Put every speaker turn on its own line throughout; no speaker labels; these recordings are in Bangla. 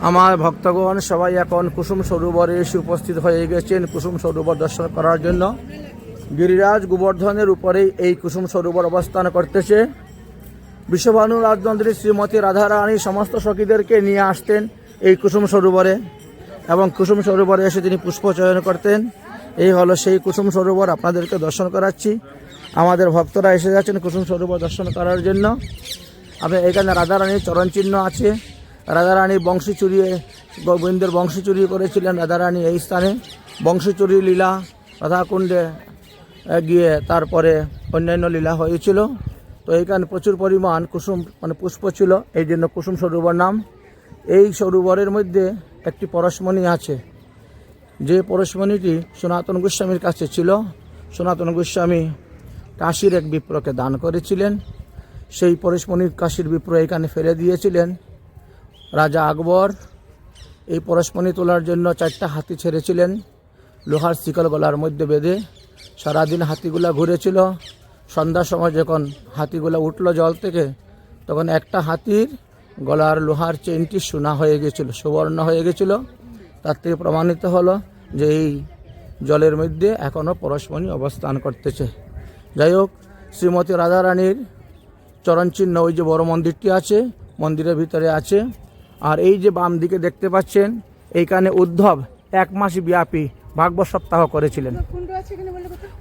আমার ভক্তগণ সবাই এখন কুসুম সরোবরে এসে উপস্থিত হয়ে গেছেন কুসুম সরোবর দর্শন করার জন্য। গিরিরাজ গোবর্ধনের উপরেই এই কুসুম সরোবর অবস্থান করতেছে। বিশ্বভানু রাজনন্দিনী শ্রীমতী রাধারানী সমস্ত সখীদেরকে নিয়ে আসতেন এই কুসুম সরোবরে এবং কুসুম সরোবরে এসে তিনি পুষ্প চয়ন করতেন। এই হলো সেই কুসুম সরোবর, আপনাদেরকে দর্শন করাচ্ছি। আমাদের ভক্তরা এসে যাচ্ছেন কুসুম সরোবর দর্শন করার জন্য। আপনি এখানে রাধারানীর চরণ চিহ্ন আছে। রাধারানী বংশী চুরিয়ে গোবিন্দের বংশী চুরি করেছিলেন রাধারানী এই স্থানে। বংশী চুরি লীলা রাধাকুণ্ডে গিয়ে তারপরে অন্যান্য লীলা হয়েছিল। তো এইখানে প্রচুর পরিমাণ কুসুম পুষ্প ছিল, এই জন্য কুসুম সরোবর নাম। এই সরোবরের মধ্যে একটি পরশমণি আছে, যে পরশমণিটি সনাতন গোস্বামীর কাছে ছিল। সনাতন গোস্বামী কাশীর এক বিপ্রকে দান করেছিলেন। সেই পরশমণির কাশীর বিপ্র এখানে ফেলে দিয়েছিলেন। রাজা আকবর এই পরশমণি তোলার জন্য 4টা হাতি ছেড়েছিলেন, লোহার শিকল গলার মধ্যে বেঁধে। সারাদিন হাতিগুলা ঘুরেছিল। সন্ধ্যার সময় যখন হাতিগুলা উঠল জল থেকে, তখন একটা হাতির গলার লোহার চেনটি সোনা হয়ে গেছিল, সুবর্ণ হয়ে গেছিল। তার থেকে প্রমাণিত হলো যে এই জলের মধ্যে এখনও পরশমণি অবস্থান করতেছে। যাই হোক, শ্রীমতী রাধারানীর চরণচিহ্ন ওই যে বড় মন্দিরটি আছে, মন্দিরের ভিতরে আছে। আর এই যে বাম দিকে দেখতে পাচ্ছেন, এইখানে উদ্ধব 1 মাস ব্যাপী ভাগবত সপ্তাহ করেছিলেন।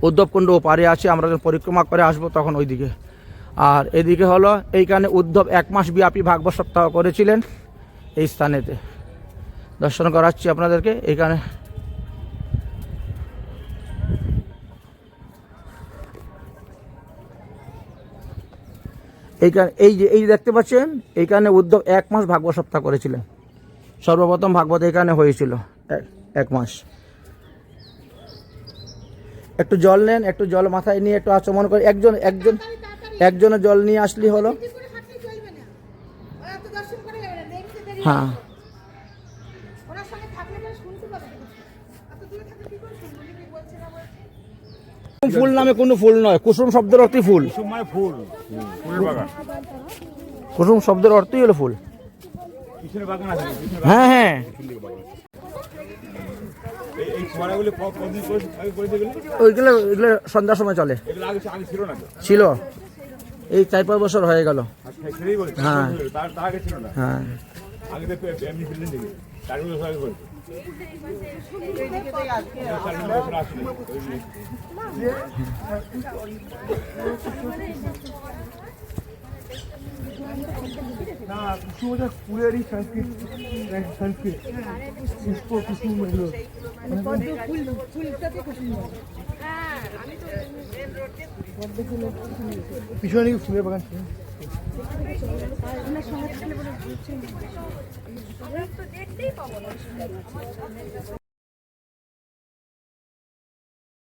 উদ্ধব কুণ্ড পারে আছে, আমরা যখন পরিক্রমা করে আসবো তখন ওইদিকে। আর এদিকে হলো এইখানে উদ্ধব 1 মাস ব্যাপী ভাগবত সপ্তাহ করেছিলেন এই স্থানেতে। দর্শন করাচ্ছি আপনাদেরকে। এইখানে এই যে দেখতে পাচ্ছেন, এইখানে উদ্ধব 1 মাস ভাগবত সপ্তাহ করেছিলেন। সর্বপ্রথম ভাগবত এখানে হয়েছিল 1 মাস। একটু জল নেন, একটু জল মাথায় নিয়ে একটু আচমন করে একজনের জল নিয়ে আসলি হলো। হ্যাঁ, ফুল নামে কোনো ফুল নয়, কুসুম শব্দের অর্থই ফুল। কুসুম শব্দের অর্থই হলো ফুল। হ্যাঁ হ্যাঁ, ওইগুলো সন্ধ্যার সময় চলে, ছিল এই 4-5 বছর হয়ে গেল। হ্যাঁ হ্যাঁ,
না কুসুম ফুলেরই সংস্কৃত পুষ্প কুসুম এগুলো পিছনে ফুলের বাগান। দেখতেই পাবো।